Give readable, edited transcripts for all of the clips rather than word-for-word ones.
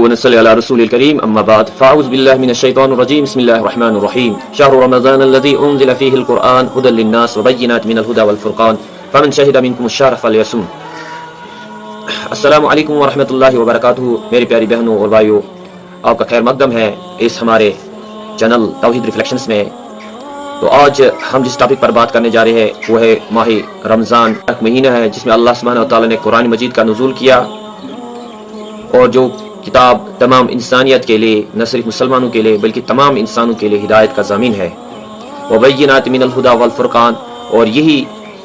ونصلي على رسول الكريم أما بعد فأعوذ بالله من الشيطان الرجيم بسم الله الرحمن الرحيم شهر رمضان الذي أنزل فيه القرآن هدى للناس وبينات من الهدى والفرقان فمن شهد منكم الشهر فليصم. السلام علیکم ورحمۃ اللہ وبرکاتہ. میری پیاری بہنوں اور بھائیوں، آپ کا خیر مقدم ہے اس ہمارے چینل توحید ریفلیکشنز میں. تو آج ہم جس ٹاپک پر بات کرنے جا رہے ہیں وہ ہے ماہ رمضان. ایک مہینہ ہے جس میں اللہ سبحانہ و تعالیٰ نے قرآن مجید کا نزول کیا، اور جو کتاب تمام انسانیت کے لیے، نہ صرف مسلمانوں کے لیے بلکہ تمام انسانوں کے لیے ہدایت کا ضامن ہے. وبینات من الہدی والفرقان، اور یہی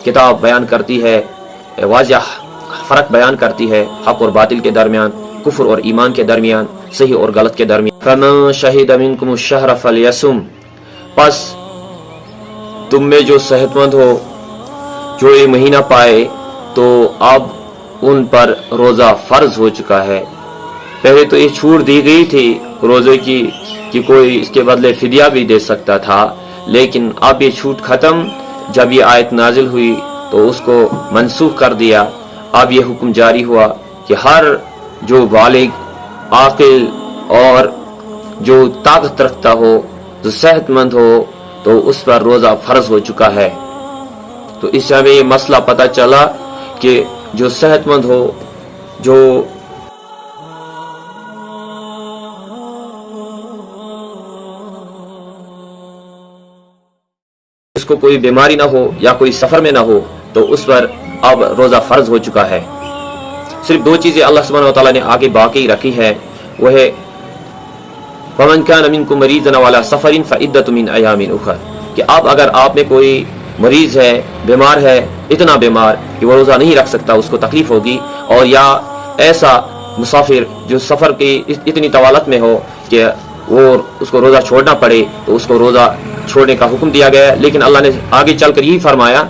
کتاب بیان کرتی ہے، واضح فرق بیان کرتی ہے حق اور باطل کے درمیان، کفر اور ایمان کے درمیان، صحیح اور غلط کے درمیان. فمن شہد منکم الشہر فلیصم، پس تم میں جو صحت مند ہو جو یہ مہینہ پائے تو اب ان پر روزہ فرض ہو چکا ہے. پہلے تو یہ چھوٹ دی گئی تھی روزے کی کہ کوئی اس کے بدلے فدیہ بھی دے سکتا تھا، لیکن اب یہ چھوٹ ختم. جب یہ آیت نازل ہوئی تو اس کو منسوخ کر دیا. اب یہ حکم جاری ہوا کہ ہر جو بالغ، عاقل اور جو طاقت رکھتا ہو، جو صحت مند ہو، تو اس پر روزہ فرض ہو چکا ہے. تو اس سے ہمیں یہ مسئلہ پتہ چلا کہ جو صحت مند ہو، جو اس کو کوئی بیماری نہ ہو یا کوئی سفر میں نہ ہو، تو اس پر اب روزہ فرض ہو چکا ہے. صرف دو چیزیں اللہ سبحانہ و تعالیٰ نے آگے باقی رکھی ہے، وہ ہے وَمَنْ كَانَ مِنْكُمْ مَرِيضًا وَعَلَىٰ سَفَرٍ فَعِدَّةٌ مِنْ أَيَّامٍ أُخَرَ، کہ اب اگر آپ میں کوئی مریض ہے، بیمار ہے، اتنا بیمار کہ وہ روزہ نہیں رکھ سکتا، اس کو تکلیف ہوگی، اور یا ایسا مسافر جو سفر کی اتنی طوالت میں ہو کہ وہ اس کو روزہ چھوڑنا پڑے، تو اس کو روزہ چھوڑنے کا حکم دیا گیا ہے. لیکن اللہ نے آگے چل کر یہی فرمایا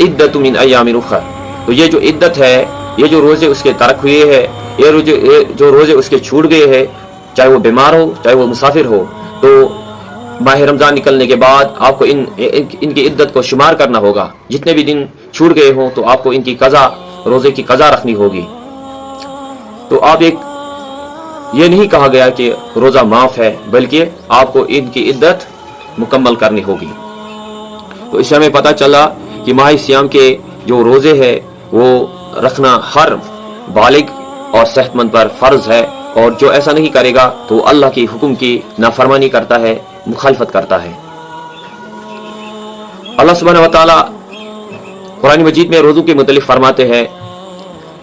عدۃ من ایام اخر. تو یہ جو عدت ہے، یہ جو روزے اس کے ترک ہوئے ہیں، یہ جو روزے اس کے چھوٹ گئے ہیں، چاہے وہ بیمار ہو چاہے وہ مسافر ہو، تو ماہ رمضان نکلنے کے بعد آپ کو ان کی عدت کو شمار کرنا ہوگا. جتنے بھی دن چھوٹ گئے ہوں تو آپ کو ان کی قضا، روزے کی قضا رکھنی ہوگی. تو آپ یہ نہیں کہا گیا کہ روزہ معاف ہے، بلکہ آپ کو ان کی عدت مکمل کرنی ہوگی. تو اس سے ہمیں پتہ چلا کہ ماہ سیام کے جو روزے ہیں وہ رکھنا ہر بالغ اور صحت مند پر فرض ہے، اور جو ایسا نہیں کرے گا تو اللہ کی حکم کی نافرمانی کرتا ہے، مخالفت کرتا ہے. اللہ سبحانہ و تعالی قرآن مجید میں روزوں کے متعلق فرماتے ہیں.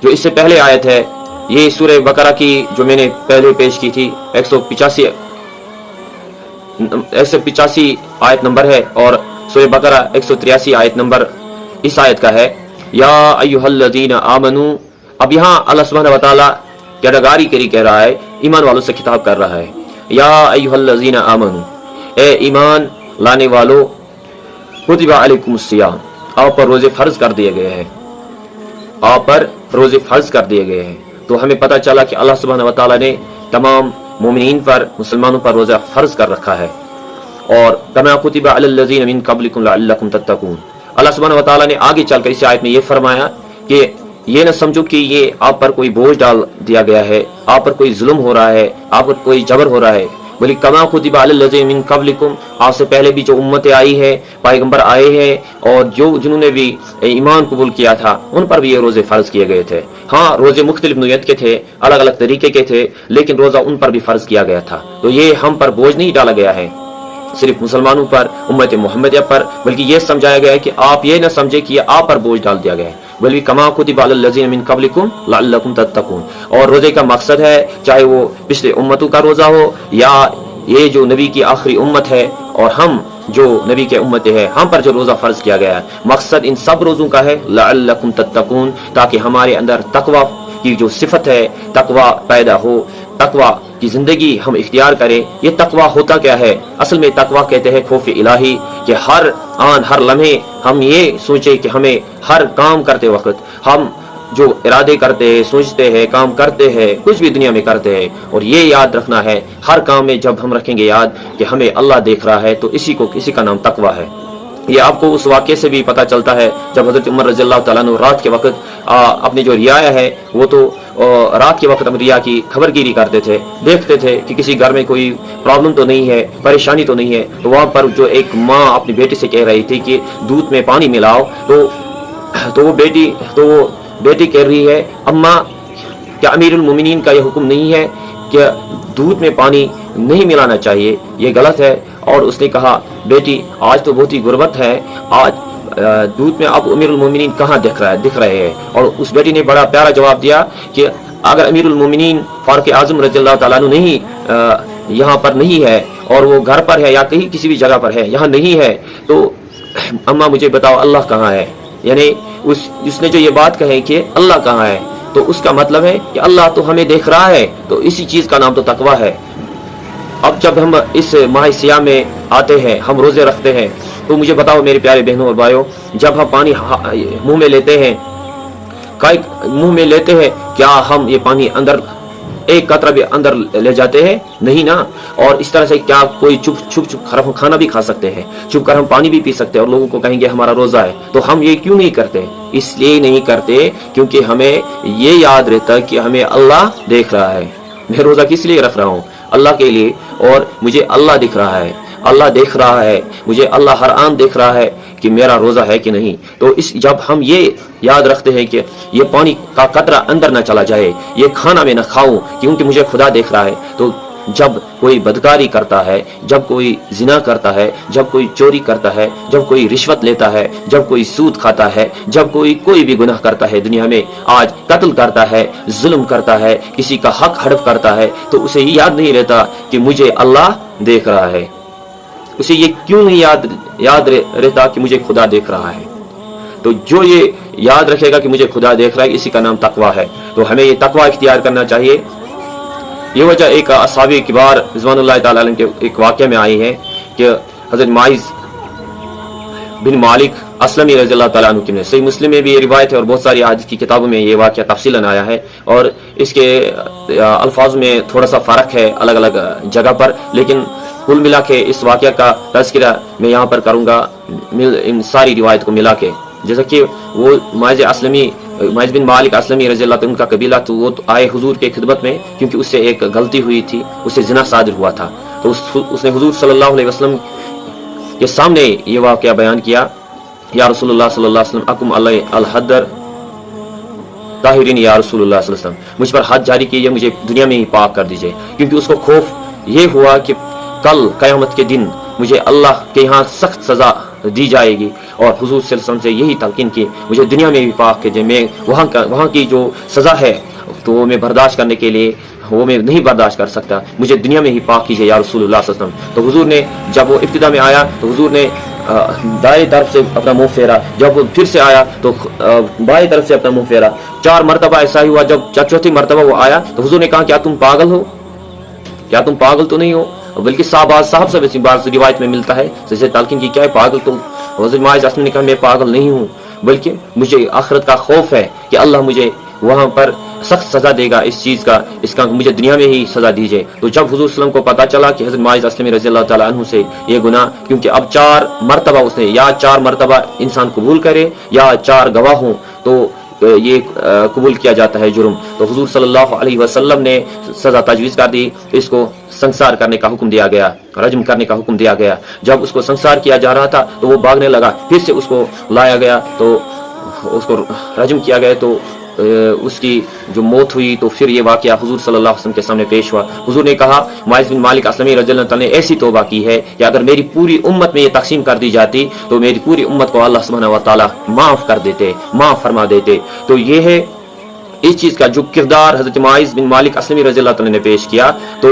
جو اس سے پہلے آیت ہے، یہ سورہ بقرہ کی جو میں نے پہلے پیش کی تھی، 185 آیت نمبر ہے، اور سورہ بقرہ 183 آیت نمبر اس آیت کا ہے. یا ایھا الذین آمنوا، اب یہاں اللہ سبحانہ و تعالیٰ کیٹاگاری کری کہہ رہا ہے، ایمان والوں سے خطاب کر رہا ہے. یا ایھا الذین آمنوا، اے ایمان لانے والو، کتب علیکم الصیام، آپ پر روزے فرض کر دیے گئے ہیں، آپ پر روزے فرض کر دیے گئے ہیں. تو ہمیں پتہ چلا کہ اللہ سبحانہ و تعالیٰ نے تمام مومنین پر، مسلمانوں پر روزہ فرض کر رکھا ہے. اور کما کتب علی الذین من قبلکم لعلکم تتقون، اللہ سبحانہ و تعالیٰ نے آگے چل کر اس آیت میں یہ فرمایا کہ یہ نہ سمجھو کہ یہ آپ پر کوئی بوجھ ڈال دیا گیا ہے، آپ پر کوئی ظلم ہو رہا ہے، آپ پر کوئی جبر ہو رہا ہے، بلکہ کما کتب علی الذین من قبلکم، آپ سے پہلے بھی جو امتیں آئی ہیں، پیغمبر آئے ہیں، اور جنہوں نے بھی ایمان قبول کیا تھا، ان پر بھی یہ روزے فرض کیے گئے تھے. ہاں، روزے مختلف نوعیت کے تھے، الگ الگ طریقے کے تھے، لیکن روزہ ان پر بھی فرض کیا گیا تھا. تو یہ ہم پر بوجھ نہیں ڈالا گیا ہے صرف مسلمانوں پر، امت محمدیہ پر، بلکہ یہ سمجھایا گیا ہے کہ آپ یہ نہ سمجھے کہ یہ آپ پر بوجھ ڈال دیا گیا ہے، بلکہ کما کتب علی الذین من قبلکم لعلکم تتقون. اور روزے کا مقصد ہے، چاہے وہ پچھلے امتوں کا روزہ ہو یا یہ جو نبی کی آخری امت ہے اور ہم جو نبی کے امتیں ہیں، ہم پر جو روزہ فرض کیا گیا ہے، مقصد ان سب روزوں کا ہے لعلکم تتقون، تاکہ ہمارے اندر تقوی کی جو صفت ہے، تقوی پیدا ہو، تقوی کی زندگی ہم اختیار کریں. یہ تقوی ہوتا کیا ہے؟ اصل میں تقوی کہتے ہیں خوف الہی، کہ ہر آن ہر لمحے ہم یہ سوچیں کہ ہمیں ہر کام کرتے وقت ہم جو ارادے کرتے ہیں، سوچتے ہیں، کام کرتے ہیں، کچھ بھی دنیا میں کرتے ہیں، اور یہ یاد رکھنا ہے ہر کام میں جب ہم رکھیں گے یاد کہ ہمیں اللہ دیکھ رہا ہے، تو اسی کا نام تقوی ہے. یہ آپ کو اس واقعے سے بھی پتہ چلتا ہے جب حضرت عمر رضی اللہ تعالیٰ عنہ رات کے وقت اپنی جو رعایا ہے وہ تو رات کے وقت رعا کی خبر گیری کرتے تھے، دیکھتے تھے کہ کسی گھر میں کوئی پرابلم تو نہیں ہے، پریشانی تو نہیں ہے. تو وہاں پر جو ایک ماں اپنی بیٹی سے کہہ رہی تھی کہ دودھ میں پانی ملاؤ، تو وہ بیٹی کہہ رہی ہے اماں کیا امیر المومنین کا یہ حکم نہیں ہے کہ دودھ میں پانی نہیں ملانا چاہیے، یہ غلط ہے. اور اس نے کہا بیٹی آج تو بہت ہی غربت ہے، آج دودھ میں اب امیر المومنین کہاں دکھ رہے ہیں. اور اس بیٹی نے بڑا پیارا جواب دیا کہ اگر امیر المومنین فاروق اعظم رضی اللہ تعالیٰ عنہ نہیں یہاں پر نہیں ہے اور وہ گھر پر ہے یا کہیں کسی بھی جگہ پر ہے، یہاں نہیں ہے، تو اماں مجھے بتاؤ اللہ کہاں ہے. یعنی اس نے جو یہ بات کہی کہ اللہ کہاں ہے، تو اس کا مطلب ہے کہ اللہ تو ہمیں دیکھ رہا ہے. تو اسی چیز کا نام تو تقویٰ ہے. اب جب ہم اس ماہ سیاہ میں آتے ہیں، ہم روزے رکھتے ہیں، تو مجھے بتاؤ میرے پیارے بہنوں اور بھائیوں، جب ہم پانی منہ میں لیتے ہیں، کیا ہم یہ پانی اندر ایک قطرہ بھی اندر لے جاتے ہیں؟ نہیں نا. اور اس طرح سے کیا کوئی چھپ کھانا بھی کھا سکتے ہیں، چھپ کر ہم پانی بھی پی سکتے ہیں اور لوگوں کو کہیں گے ہمارا روزہ ہے؟ تو ہم یہ کیوں نہیں کرتے؟ اس لیے نہیں کرتے کیونکہ ہمیں یہ یاد رہتا کہ ہمیں اللہ دیکھ رہا ہے. میں روزہ کس لیے رکھ رہا ہوں؟ اللہ کے لیے. اور مجھے اللہ دکھ رہا ہے، اللہ دیکھ رہا ہے، مجھے اللہ ہر آن دیکھ رہا ہے کہ میرا روزہ ہے کہ نہیں. تو جب ہم یہ یاد رکھتے ہیں کہ یہ پانی کا قطرہ اندر نہ چلا جائے، یہ کھانا میں نہ کھاؤں کیونکہ مجھے خدا دیکھ رہا ہے، تو جب کوئی بدکاری کرتا ہے، جب کوئی زنا کرتا ہے، جب کوئی چوری کرتا ہے، جب کوئی رشوت لیتا ہے، جب کوئی سود کھاتا ہے، جب کوئی بھی گناہ کرتا ہے دنیا میں، آج قتل کرتا ہے، ظلم کرتا ہے، کسی کا حق ہڑپ کرتا ہے، تو اسے یہ یاد نہیں رہتا کہ مجھے اللہ دیکھ رہا ہے. اسے یہ کیوں نہیں یاد رہتا کہ مجھے خدا دیکھ رہا ہے؟ تو جو یہ یاد رکھے گا کہ مجھے خدا دیکھ رہا ہے، اسی کا نام تقویٰ ہے. تو ہمیں یہ تقویٰ اختیار کرنا چاہیے. یہ وجہ ایک اصحابی کبار رضوان اللہ تعالیٰ عنہ کے ایک واقعہ میں آئی ہے کہ حضرت معاذ بن مالک اسلمی رضی اللہ تعالیٰ عنہ کی صحیح مسلم میں بھی یہ روایت ہے اور بہت ساری حدیث کی کتابوں میں یہ واقعہ تفصیلاً آیا ہے، اور اس کے الفاظ میں تھوڑا سا فرق ہے الگ الگ جگہ پر، لیکن کل ملا کے اس واقعہ کا تذکرہ میں یہاں پر کروں گا ان ساری روایت کو ملا کے. جیسا کہ وہ معاذ بن مالک اسلمی رضی اللہ عنہ کا قبیلہ تو وہ آئے حضور کے خدمت میں کیونکہ اس سے ایک غلطی ہوئی تھی، اس سے زنا صادر ہوا تھا. تو اس نے حضور صلی اللہ علیہ وسلم کے سامنے یہ واقعہ بیان کیا، یا رسول اللہ صلی اللہ علیہ وسلم اکم علی الحدر طاہرین، یا رسول اللہ صلی اللہ علیہ وسلم مجھ پر حد جاری کیجیے، مجھے دنیا میں ہی پاک کر دیجیے. کیونکہ اس کو خوف یہ ہوا کہ کل قیامت کے دن مجھے اللہ کے یہاں سخت سزا دی جائے گی، اور حضور صلی اللہ علیہ وسلم سے یہی تلقین کی مجھے دنیا میں بھی پاک کیجیے، میں وہاں کی جو سزا ہے تو وہ میں برداشت کرنے کے لیے وہ میں نہیں برداشت کر سکتا، مجھے دنیا میں ہی پاک کیجیے یا رسول اللہ صلی اللہ علیہ وسلم. تو حضور نے جب وہ ابتدا میں آیا تو حضور نے دائیں طرف سے اپنا منہ پھیرا، جب وہ پھر سے آیا تو بائیں طرف سے اپنا منہ پھیرا. 4 مرتبہ ایسا ہی ہوا. جب چوتھی مرتبہ وہ آیا تو حضور نے کہا کیا تم پاگل ہو؟ کیا تم پاگل تو نہیں ہو؟ بلکہ صاحب سے ایسی بات روایت میں ملتا ہے جیسے تلقین کی کیا ہے پاگل تم؟ حضرت معاذ اسلم نے کہا میں پاگل نہیں ہوں، بلکہ مجھے آخرت کا خوف ہے کہ اللہ مجھے وہاں پر سخت سزا دے گا اس چیز کا، اس کا مجھے دنیا میں ہی سزا دیجیے. تو جب حضور صلی اللہ علیہ وسلم کو پتا چلا کہ حضرت معاذ اسلمی رضی اللہ تعالیٰ عنہ سے یہ گناہ، کیونکہ اب 4 مرتبہ اس نے یا 4 مرتبہ انسان قبول کرے یا 4 گواہ ہوں تو یہ قبول کیا جاتا ہے جرم. تو حضور صلی اللہ علیہ وسلم نے سزا تجویز کر دی، اس کو سنسار کرنے کا حکم دیا گیا، رجم کرنے کا حکم دیا گیا. جب اس کو سنسار کیا جا رہا تھا تو وہ بھاگنے لگا، پھر سے اس کو لایا گیا تو اس کو رجم کیا گیا، تو اس کی جو موت ہوئی. تو پھر یہ واقعہ حضور صلی اللہ علیہ وسلم کے سامنے پیش ہوا. حضور نے کہا معاذ بن مالک اسلمی رضی اللہ تعالیٰ نے ایسی توبہ کی ہے کہ اگر میری پوری امت میں یہ تقسیم کر دی جاتی تو میری پوری امت کو اللہ سبحانہ و تعالیٰ معاف کر دیتے، معاف فرما دیتے. تو یہ ہے اس چیز کا جو کردار حضرت معاذ بن مالک اسلمی رضی اللہ تعالیٰ نے پیش کیا، تو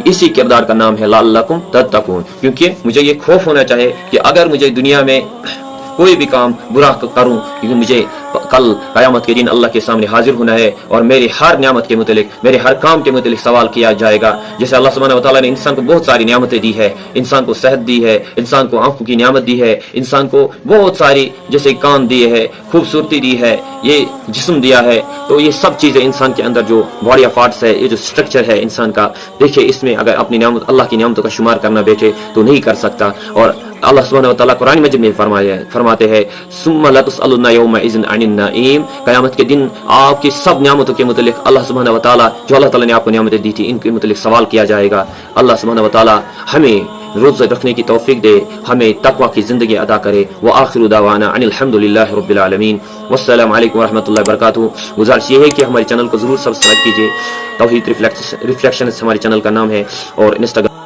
اسی کردار کا نام ہے لعلکم تتقون. کیونکہ مجھے یہ خوف ہونا چاہیے کہ اگر مجھے دنیا میں کوئی بھی کام برا کروں، کیونکہ مجھے کل قیامت کے دن اللہ کے سامنے حاضر ہونا ہے اور میری ہر نعمت کے متعلق، میرے ہر کام کے متعلق سوال کیا جائے گا. جیسے اللہ سبحانہ و تعالیٰ نے انسان کو بہت ساری نعمتیں دی ہے، انسان کو صحت دی ہے، انسان کو آنکھوں کی نعمت دی ہے، انسان کو بہت ساری جیسے کان دیے ہے، خوبصورتی دی ہے، یہ جسم دیا ہے. تو یہ سب چیزیں انسان کے اندر جو باڈی آف پارٹس ہے، یہ جو اسٹرکچر ہے انسان کا، دیکھیں اس میں اگر اپنی نعمت اللہ کی نعمتوں کا شمار کرنا بیٹھے تو نہیں کر سکتا. اور اللہ سبحانہ و تعالیٰ قرآن مجید میں فرماتے ہیں ثم لتسألن یومئذ عن النعیم، قیامت کے دن آپ کی سب نعمتوں کے متعلق اللہ سبحانہ و تعالیٰ، جو اللہ تعالیٰ نے آپ کو نعمتیں دی تھی، ان کے متعلق سوال کیا جائے گا۔ اللہ سبحانہ و تعالیٰ ہمیں روزہ رکھنے کی توفیق دے، ہمیں تقوی کی زندگی عطا کرے۔ وآخر دعوانا ان الحمد للہ رب العالمین، والسلام علیکم ورحمۃ اللہ وبرکاتہ۔ گزارش یہ ہے کہ ہمارے چینل کو ضرور سبسکرائب کیجیے۔ توحید ریفلیکشن ہمارے چینل کا نام ہے، اور انسٹاگرام